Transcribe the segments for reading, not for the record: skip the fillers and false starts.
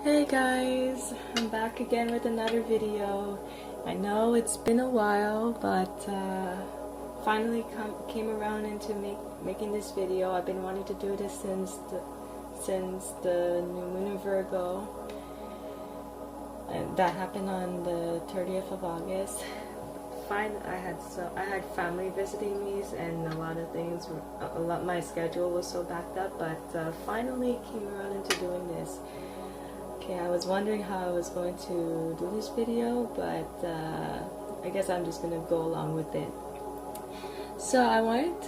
Hey guys, I'm back again with another video. I know it's been a while, but finally came around into making this video. I've been wanting to do this since the new moon in Virgo, and that happened on the 30th of August. I had family visiting me, and a lot of things my schedule was so backed up, but finally came around into doing this. Okay, I was wondering how I was going to do this video, but I guess I'm just gonna go along with it. So I wanted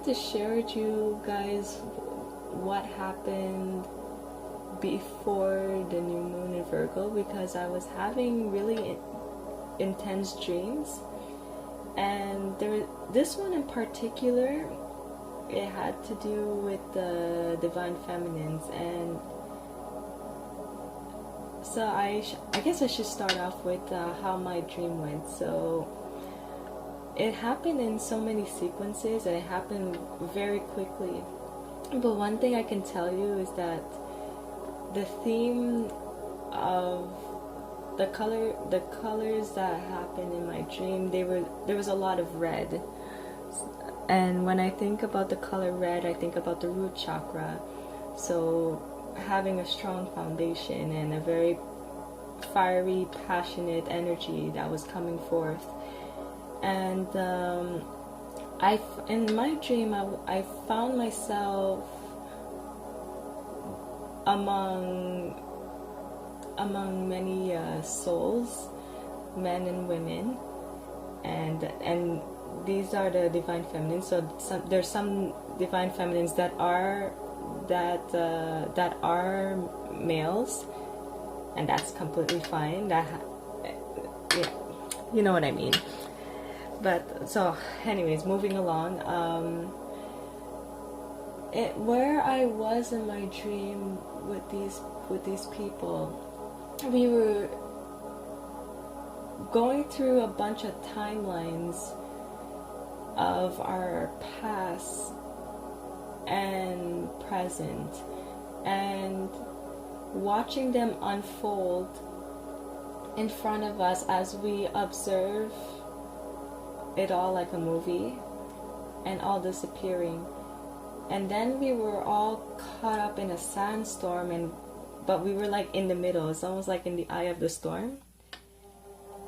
to share with you guys what happened before the new moon in Virgo, because I was having really intense dreams, and this one in particular, it had to do with the divine feminines. And so I guess I should start off with how my dream went. So it happened in so many sequences, and it happened very quickly. But one thing I can tell you is that the theme of the colors that happened in my dream, there was a lot of red. And when I think about the color red, I think about the root chakra. So having a strong foundation and a very fiery, passionate energy that was coming forth. And in my dream, I found myself among many souls, men and women, and these are the divine feminines. So there's some divine feminines that are males, and that's completely fine. Yeah, you know what I mean. But so anyways, moving along, where I was in my dream with these people, we were going through a bunch of timelines of our past and present, and watching them unfold in front of us as we observe it all like a movie, and all disappearing. And then we were all caught up in a sandstorm, but we were like in the middle. It's almost like in the eye of the storm,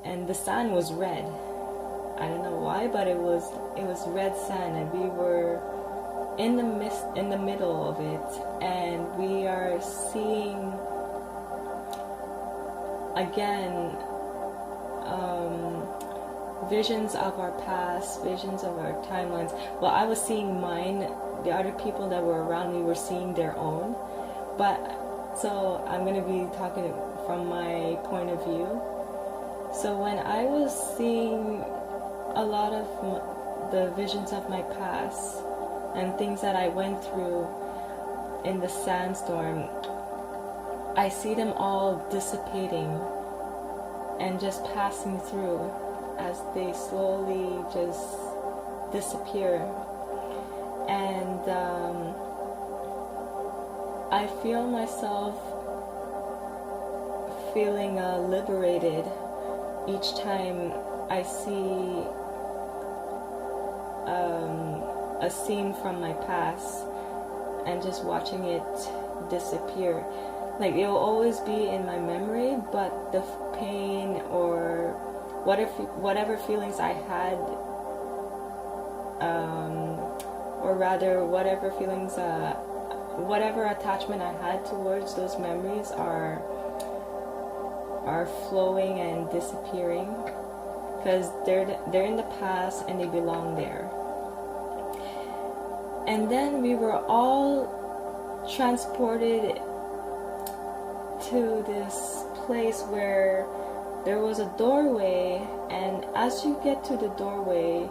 and the sand was red. I don't know why, but it was red sand, and we were in the middle of it, and we are seeing again visions of our past, visions of our timelines. Well, I was seeing mine. The other people that were around me were seeing their own. But so I'm going to be talking from my point of view. So when I was seeing a lot of the visions of my past and things that I went through in the sandstorm, I see them all dissipating and just passing through as they slowly just disappear. And I feel myself feeling liberated each time I see a scene from my past, and just watching it disappear. Like, it will always be in my memory, but the pain or whatever feelings I had, or rather whatever feelings, whatever attachment I had towards those memories are flowing and disappearing, because they're in the past and they belong there. And then we were all transported to this place where there was a doorway, and as you get to the doorway,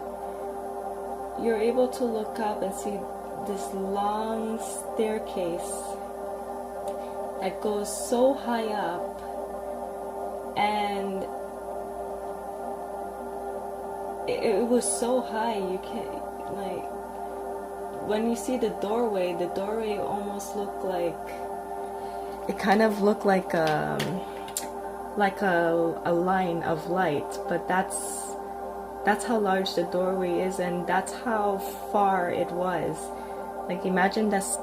you're able to look up and see this long staircase that goes so high up, and it was so high you can't, like, when you see the doorway almost looked like it kind of looked like a line of light, but that's how large the doorway is, and that's how far it was. Like imagine this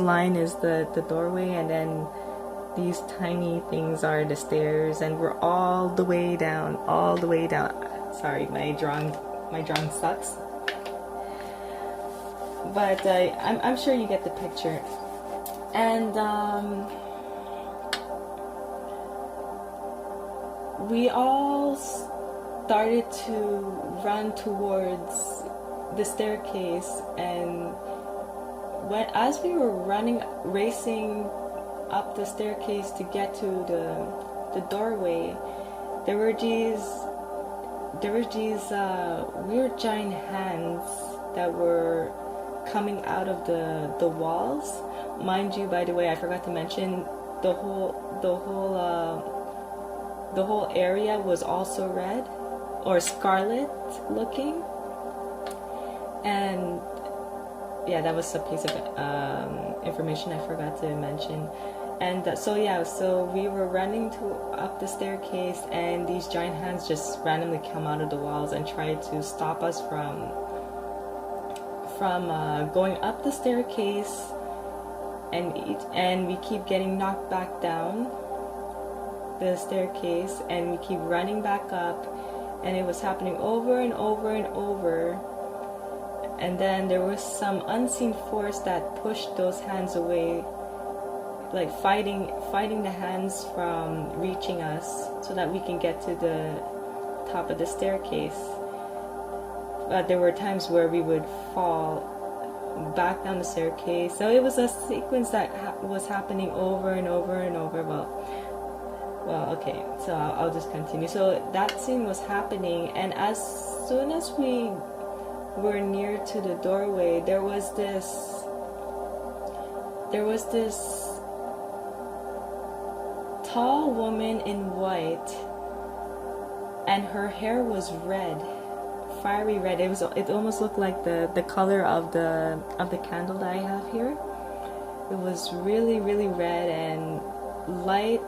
line is the doorway, and then these tiny things are the stairs, and we're all the way down. Sorry, my drawing sucks, but I'm sure you get the picture. And we all started to run towards the staircase, and as we were racing up the staircase to get to the doorway, there were these weird giant hands that were coming out of the walls. Mind you, by the way, I forgot to mention the whole area was also red or scarlet looking. And yeah, that was a piece of information I forgot to mention. And so we were running up the staircase, and these giant hands just randomly come out of the walls and try to stop us from going up the staircase, and we keep getting knocked back down the staircase, and we keep running back up, and it was happening over and over and over. And then there was some unseen force that pushed those hands away, like fighting the hands from reaching us so that we can get to the top of the staircase. But there were times where we would fall back down the staircase. So it was a sequence that was happening over and over and over. Well, okay, so I'll just continue. So that scene was happening, and as soon as we were near to the doorway, there was this tall woman in white, and her hair was red, fiery red. It almost looked like the color of the candle that I have here. It was really, really red, and light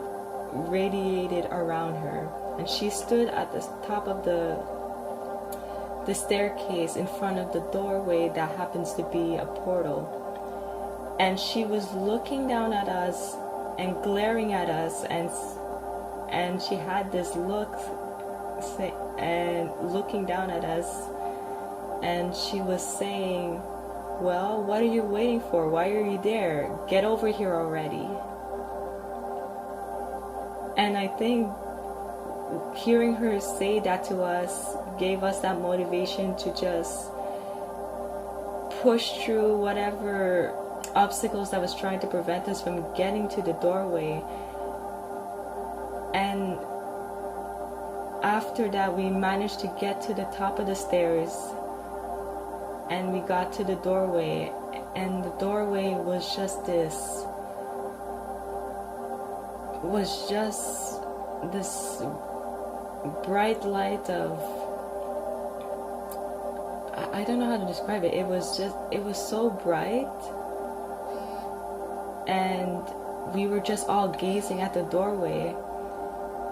radiated around her, and she stood at the top of the staircase in front of the doorway that happens to be a portal. And she was looking down at us and glaring at us, and she had this look and looking down at us, and she was saying, "Well, what are you waiting for? Why are you there? Get over here already." And I think hearing her say that to us gave us that motivation to just push through whatever obstacles that was trying to prevent us from getting to the doorway. And after that, we managed to get to the top of the stairs, and we got to the doorway, and the doorway was just this bright light of, I don't know how to describe it. It was so bright, and we were just all gazing at the doorway,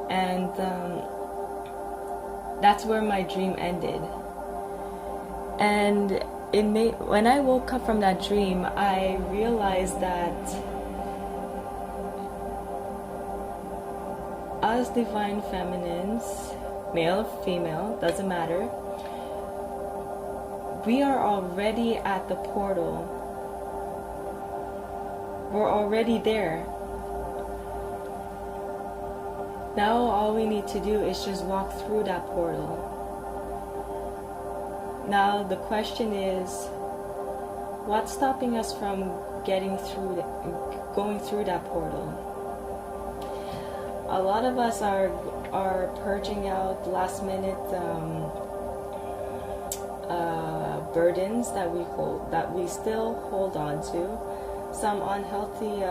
and that's where my dream ended. And when I woke up from that dream, I realized that us divine feminines, male or female, doesn't matter, we are already at the portal. We're already there. Now all we need to do is just walk through that portal. Now the question is, what's stopping us from going through that portal? A lot of us are purging out last minute burdens that we still hold on to. Some unhealthy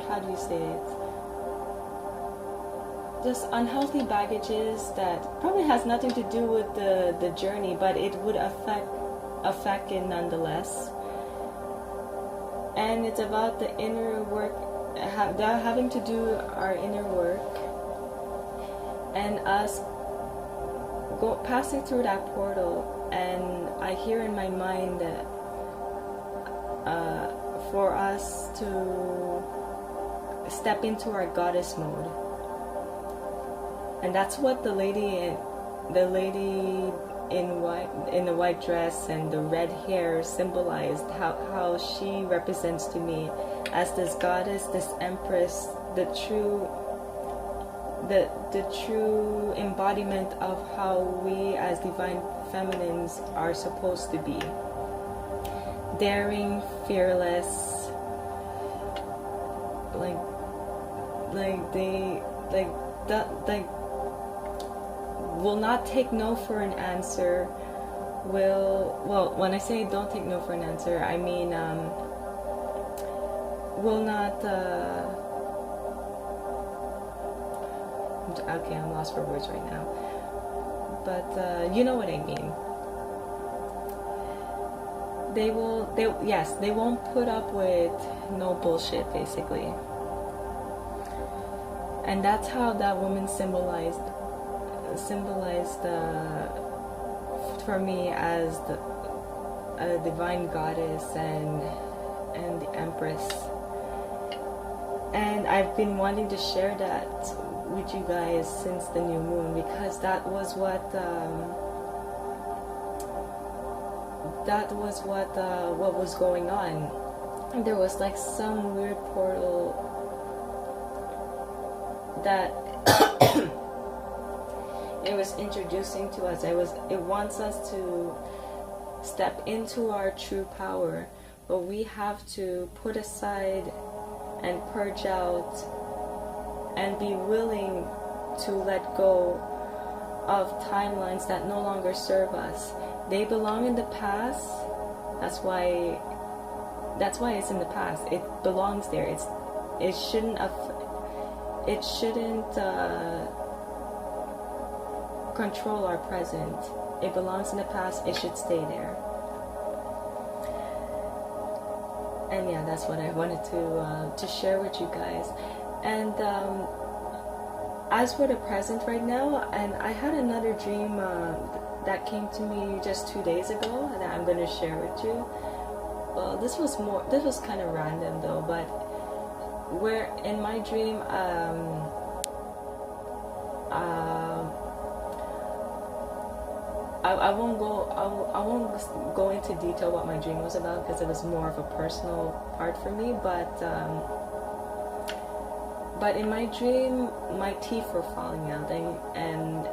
how do you say it? Just unhealthy baggages that probably has nothing to do with the journey, but it would affect it nonetheless. And it's about the inner work, having to do our inner work, and us passing through that portal. And I hear in my mind that for us to step into our goddess mode. And that's what the lady in white, in the white dress and the red hair symbolized, how she represents to me as this goddess, this empress, the true embodiment of how we as divine feminines are supposed to be. Daring, fearless, will not take no for an answer. When I say don't take no for an answer, I mean will not okay, I'm lost for words right now, but you know what I mean. They won't put up with no bullshit, basically. And that's how that woman symbolized for me as a divine goddess and the empress. And I've been wanting to share that with you guys since the new moon, because that was what was going on. There was like some weird portal that it was introducing to us. It wants us to step into our true power, but we have to put aside and purge out and be willing to let go of timelines that no longer serve us. They belong in the past. That's why it's in the past. It belongs there. It shouldn't control our present. It belongs in the past. It should stay there. And yeah, that's what I wanted to share with you guys. And as for the present right now, and I had another dream that came to me just 2 days ago that I'm going to share with you. Well, this was kind of random though, but where in my dream, I won't go into detail what my dream was about, because it was more of a personal part for me, but in my dream my teeth were falling out, and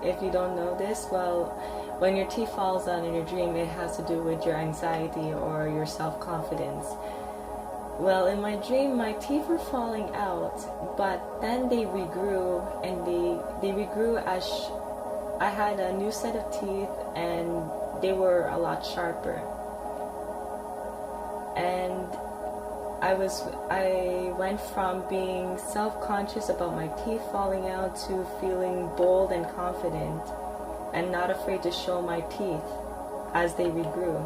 if you don't know this, well, when your teeth falls out in your dream, it has to do with your anxiety or your self-confidence. Well, in my dream, my teeth were falling out, but then they regrew, and they regrew as I had a new set of teeth, and they were a lot sharper. And I went from being self-conscious about my teeth falling out to feeling bold and confident and not afraid to show my teeth as they regrew.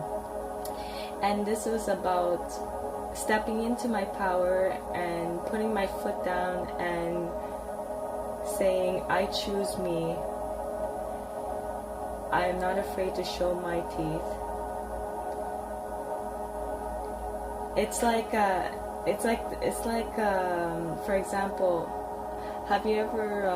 And this was about stepping into my power and putting my foot down and saying, I choose me. I am not afraid to show my teeth. It's like for example, have you ever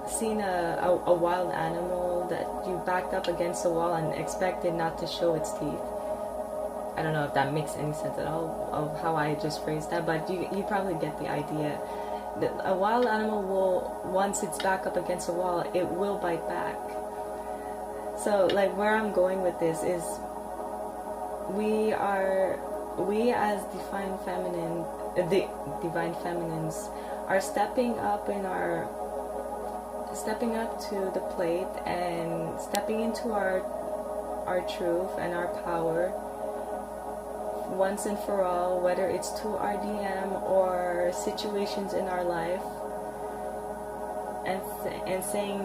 seen a wild animal that you backed up against the wall and expected not to show its teeth? I don't know if that makes any sense at all of how I just phrased that, but you probably get the idea. A wild animal will, once it's back up against the wall, it will bite back. So like where I'm going with this is we as divine feminines are stepping up to the plate and stepping into our truth and our power once and for all, whether it's to our DM or situations in our life, and saying,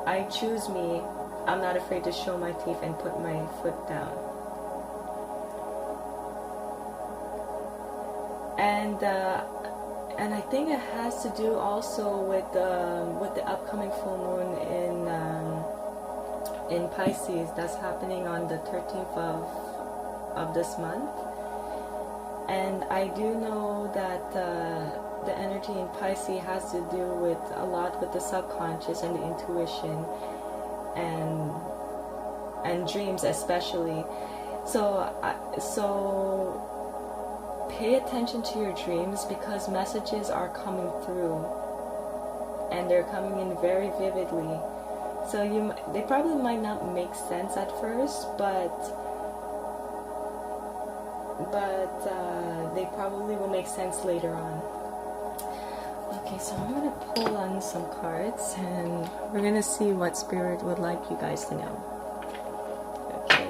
I choose me, I'm not afraid to show my teeth and put my foot down. And I think it has to do also with the upcoming full moon in Pisces that's happening on the 13th of this month. And I do know that the energy in Pisces has to do with a lot with the subconscious and the intuition and dreams especially. So pay attention to your dreams, because messages are coming through and they're coming in very vividly. So they probably might not make sense at first, but they probably will make sense later on. Okay, so I'm gonna pull on some cards and we're gonna see what Spirit would like you guys to know. Okay.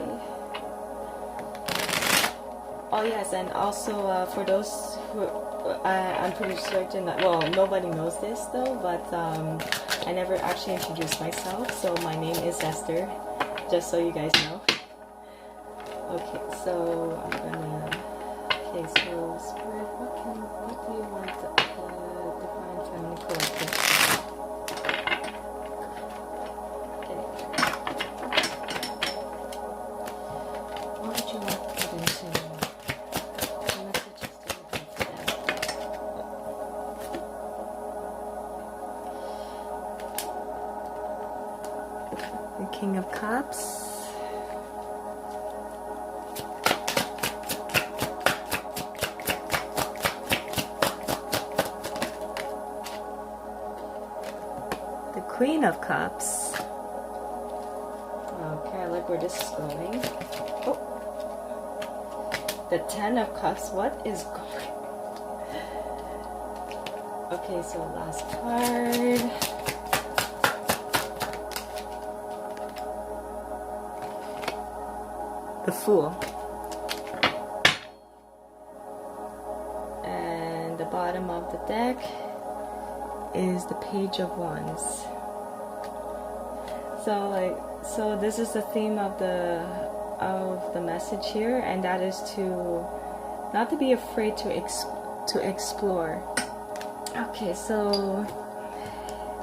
Oh yes, and also for those who I'm pretty certain that, well, nobody knows this though, but I never actually introduced myself, so my name is Esther, just so you guys know. Okay, so I'm gonna. Okay, so Spirit, what do you want the Divine Feminine Collective? Okay. What would you want them to know? What messages do you have for them? The King of Cups. Queen of Cups. Okay, I like where this is going. Oh, the Ten of Cups. What is going? Okay, so last card. The Fool. And the bottom of the deck is the Page of Wands. So this is the theme of the message here, and that is to not to be afraid to explore. Okay, so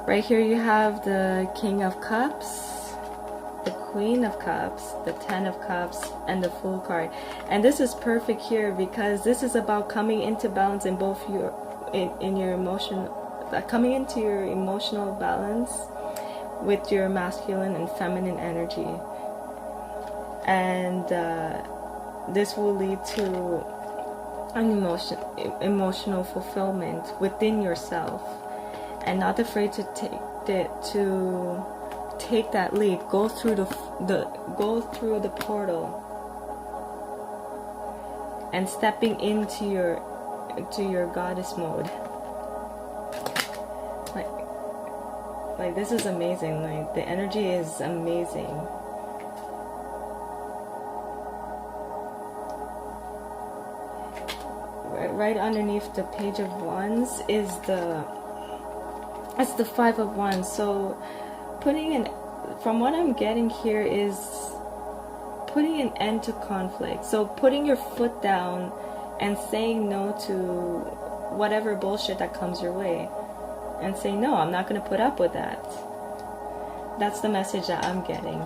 right here you have the King of Cups, the Queen of Cups, the Ten of Cups, and the Fool card. And this is perfect here because this is about coming into balance in both your in your emotion, coming into your emotional balance with your masculine and feminine energy, and this will lead to an emotional fulfillment within yourself, and not afraid to take that leap. Go through the portal and stepping into your goddess mode. Like this is amazing. Like the energy is amazing. Right underneath the Page of Wands is the Five of Wands. So from what I'm getting here is putting an end to conflict. So putting your foot down and saying no to whatever bullshit that comes your way. And say, no, I'm not going to put up with that. That's the message that I'm getting.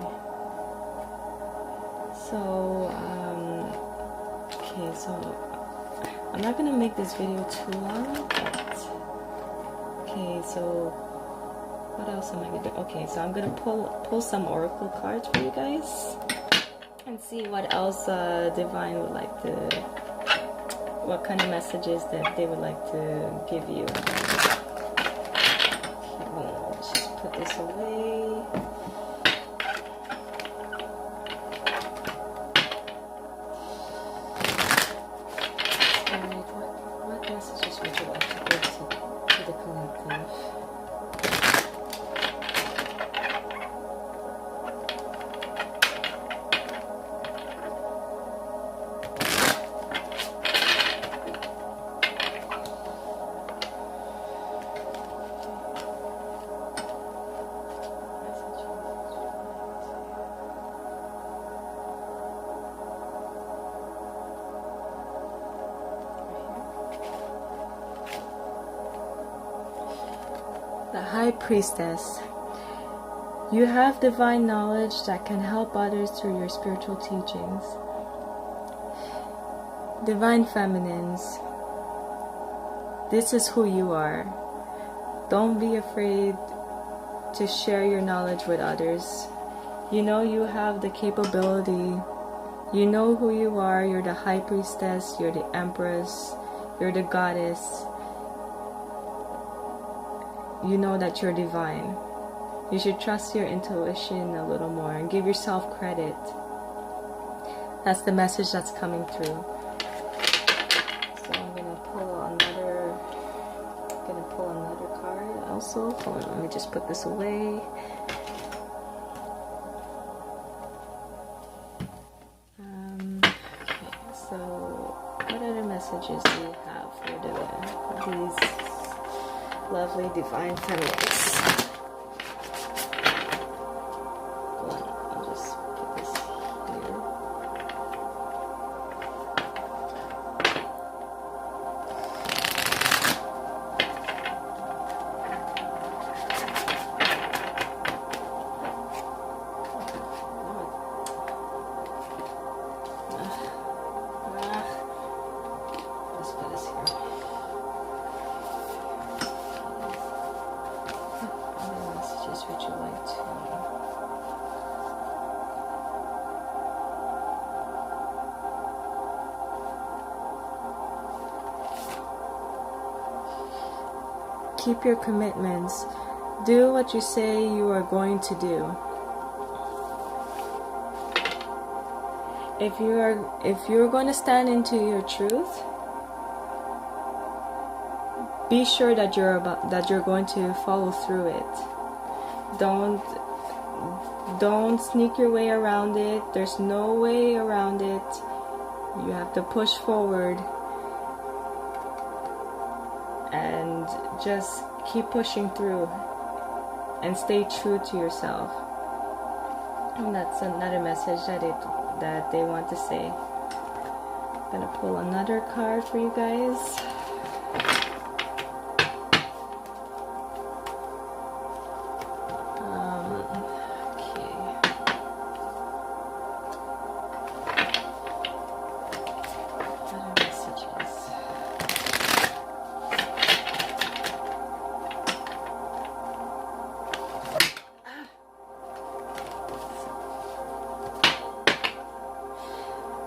So, okay, so I'm not going to make this video too long, but okay, so what else am I going to do? Okay, so I'm going to pull some oracle cards for you guys and see what else Divine would like to, what kind of messages that they would like to give you. Put this away. Alright, what messages would you like to give to the collective? High Priestess. You have divine knowledge that can help others through your spiritual teachings. Divine Feminines. This is who you are. Don't be afraid to share your knowledge with others. You know you have the capability. You know who you are. You're the High Priestess. You're the Empress. You're the Goddess. You know that you're divine. You should trust your intuition a little more and give yourself credit. That's the message that's coming through. So I'm gonna pull another card also. Hold on, let me just put this away. Okay, so what other messages do you have for these lovely divine feminines? I'll just put this here. Let's put this here. Would you like to keep your commitments? Do what you say you are going to do. If you're going to stand into your truth, be sure that you're going to follow through it. Don't sneak your way around it. There's no way around it. You have to push forward and just keep pushing through and stay true to yourself. And that's another message that they want to say. I'm gonna pull another card for you guys.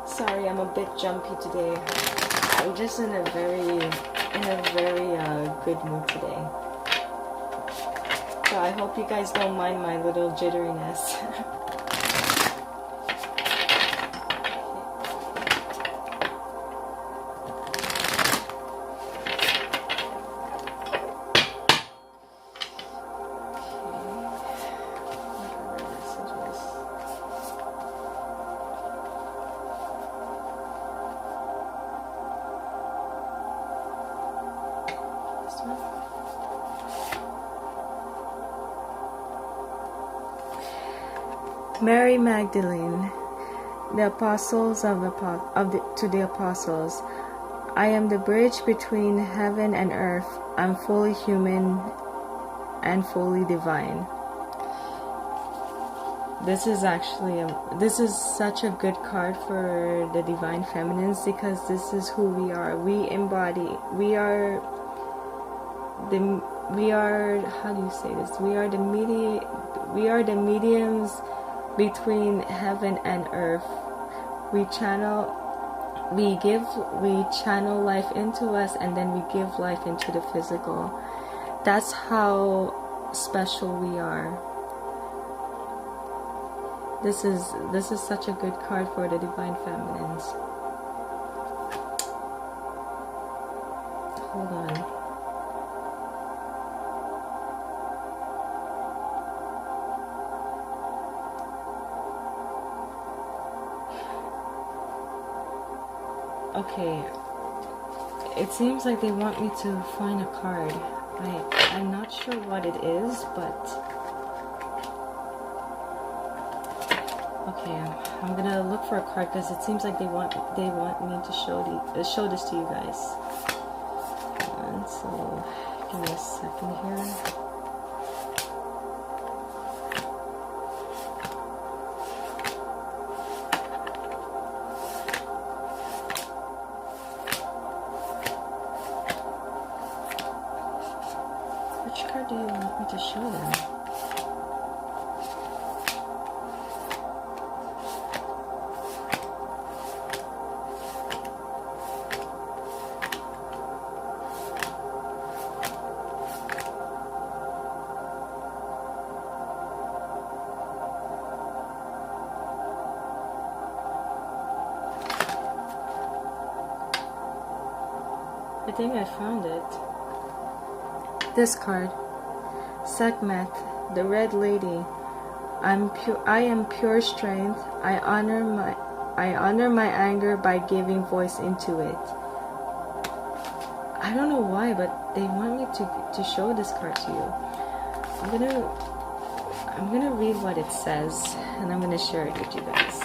Sorry, I'm a bit jumpy today. I'm just in a very good mood today. So I hope you guys don't mind my little jitteriness. Mary Magdalene, the apostles to the apostles. I am the bridge between heaven and earth. I'm fully human and fully divine. This is such a good card for the divine feminines, because this is who we are. We embody. We are how do you say this? We are the mediums between heaven and earth. We channel life into us, and then we give life into the physical. That's how special we are. This is such a good card for the divine feminines. Hold on. Okay, it seems like they want me to find a card. I'm not sure what it is, but okay, I'm gonna look for a card because it seems like they want me to show this to you guys. And so, give me a second here. I think I found it. This card. Sekhmet, the Red Lady. I am pure strength. I honor my anger by giving voice into it. I don't know why, but they want me to show this card to you. I'm gonna read what it says, and I'm gonna share it with you guys.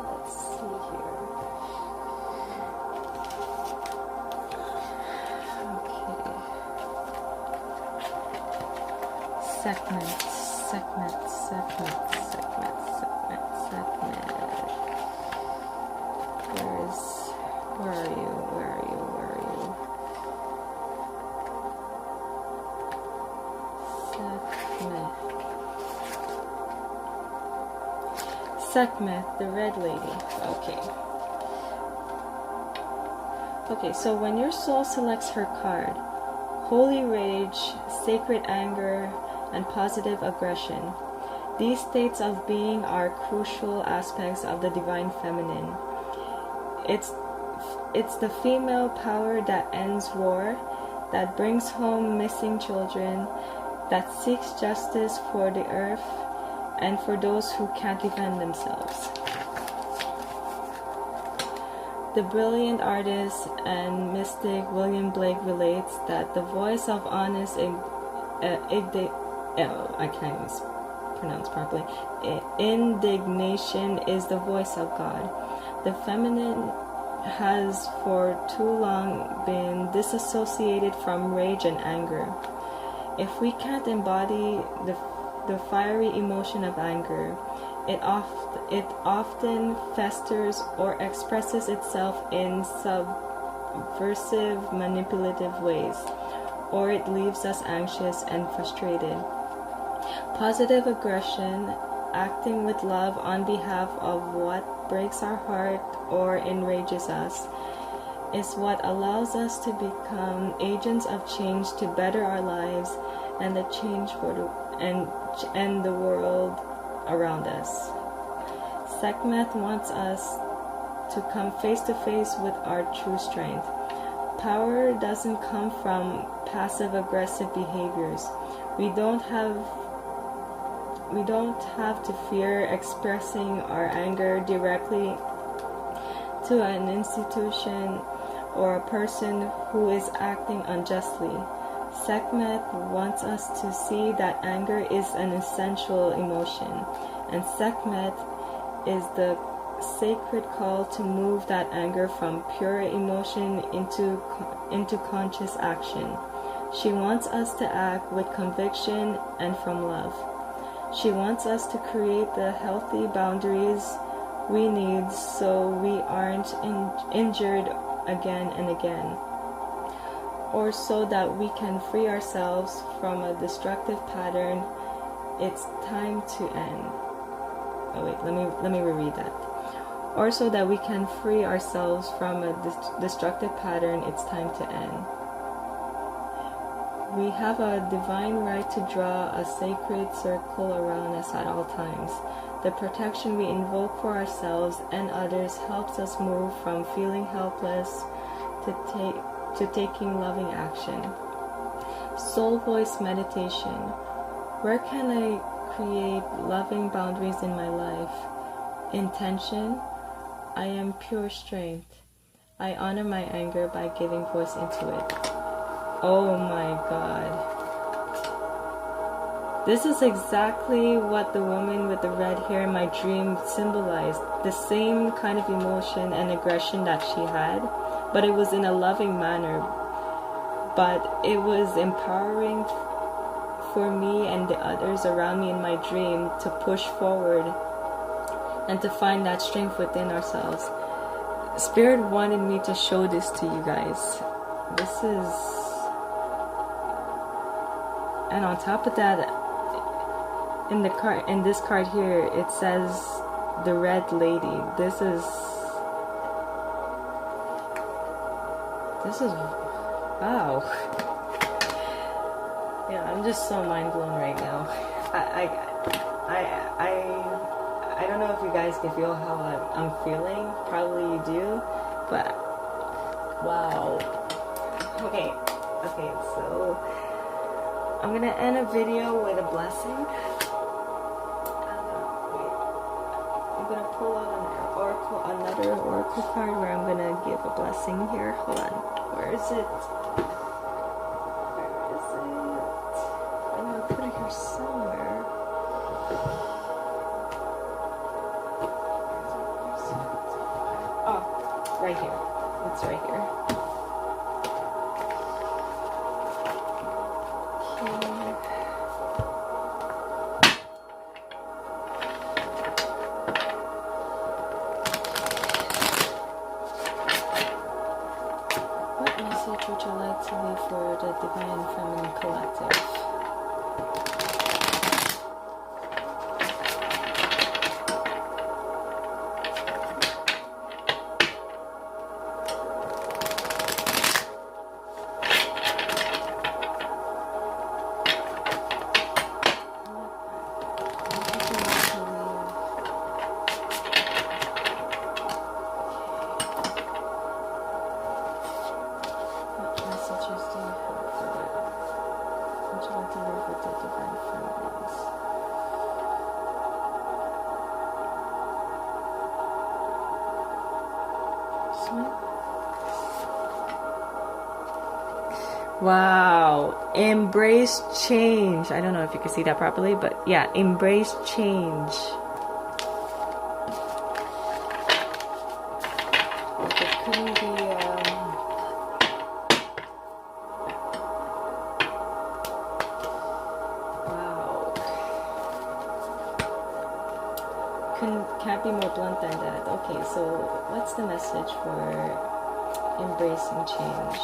Let's see here. Okay. Sekhmet. Where are you? Sekhmet, the Red Lady. Okay, so when your soul selects her card, Holy Rage, Sacred Anger, and Positive Aggression, these states of being are crucial aspects of the Divine Feminine. It's the female power that ends war, that brings home missing children, that seeks justice for the earth and for those who can't defend themselves. The brilliant artist and mystic William Blake relates that the voice of honest I can't even pronounce properly. Indignation is the voice of God. The feminine has for too long been disassociated from rage and anger. If we can't embody the fiery emotion of anger, it often festers or expresses itself in subversive, manipulative ways, or it leaves us anxious and frustrated. Positive aggression, acting with love on behalf of what breaks our heart or enrages us, is what allows us to become agents of change to better our lives and the change for the world around us. Sekhmet wants us to come face to face with our true strength. Power doesn't come from passive aggressive behaviors. We don't have to fear expressing our anger directly to an institution or a person who is acting unjustly. Sekhmet wants us to see that anger is an essential emotion, and Sekhmet is the sacred call to move that anger from pure emotion into conscious action. She wants us to act with conviction and from love. She wants us to create the healthy boundaries we need so we aren't injured again and again, or so that we can free ourselves from a destructive pattern. It's time to end. Oh wait, let me reread that. Or so that we can free ourselves from a destructive pattern. It's time to end. We have a divine right to draw a sacred circle around us at all times. The protection we invoke for ourselves and others helps us move from feeling helpless to taking loving action. Soul voice meditation. Where can I create loving boundaries in my life? Intention. I am pure strength. I honor my anger by giving voice into it. Oh my God. This is exactly what the woman with the red hair in my dream symbolized. The same kind of emotion and aggression that she had, but it was in a loving manner. But it was empowering for me and the others around me in my dream to push forward and to find that strength within ourselves. Spirit wanted me to show this to you guys. And on top of that, in this card here, it says the Red Lady. This is wow. Yeah, I'm just so mind blown right now. I don't know if you guys can feel how I'm feeling. Probably you do, but Wow. Okay, so I'm gonna end a video with a blessing. Wait, I'm gonna pull out another oracle card where I'm gonna give a blessing here. Hold on. Where is it? I'm gonna put it here somewhere. Oh, right here. It's right here. What message would you like to leave for the Divine Feminine Collective? Wow, embrace change. I don't know if you can see that properly, but yeah, embrace change. It couldn't be, wow. Can't be more blunt than that. Okay, so what's the message for embracing change?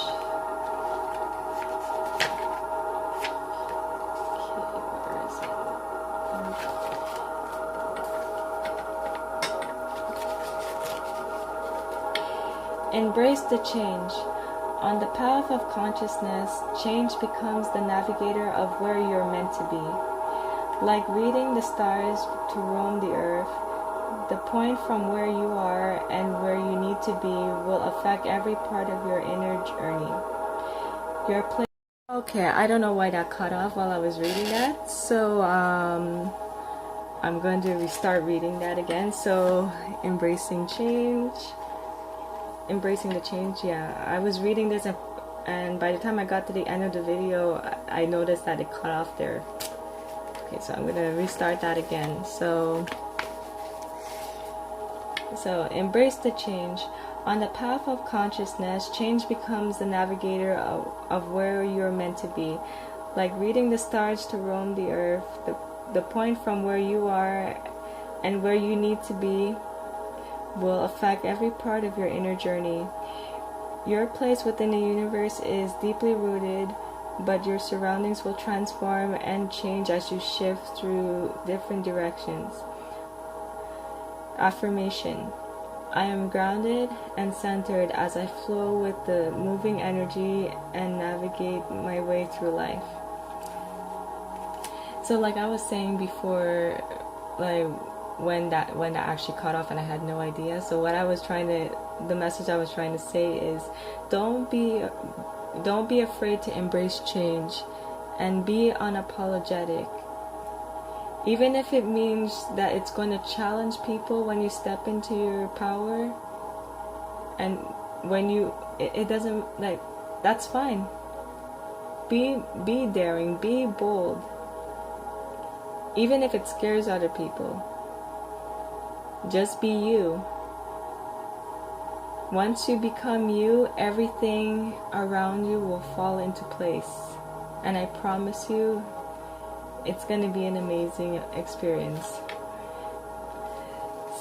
Embrace the change. On the path of consciousness, change becomes the navigator of where you're meant to be. Like reading the stars to roam the earth, the point from where you are and where you need to be will affect every part of your inner journey. Your place. Okay, I don't know why that cut off while I was reading that. So, I'm going to restart reading that again. So, embracing change. Embracing the change, yeah. I was reading this and by the time I got to the end of the video, I noticed that it cut off there. Okay, so I'm gonna restart that again. So embrace the change. On the path of consciousness, change becomes the navigator of where you're meant to be. Like reading the stars to roam the earth, the point from where you are and where you need to be will affect every part of your inner journey. Your place within the universe is deeply rooted, but your surroundings will transform and change as you shift through different directions. Affirmation. I am grounded and centered as I flow with the moving energy and navigate my way through life. So like I was saying before, like when that actually cut off and I had no idea. So the message I was trying to say is don't be afraid to embrace change and be unapologetic. Even if it means that it's going to challenge people when you step into your power, and when it doesn't, like, that's fine. Be daring, be bold. Even if it scares other people. Just be you. Once you become you, everything around you will fall into place. And I promise you, it's going to be an amazing experience.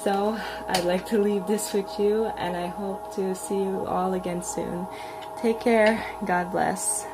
So, I'd like to leave this with you, and I hope to see you all again soon. Take care. God bless.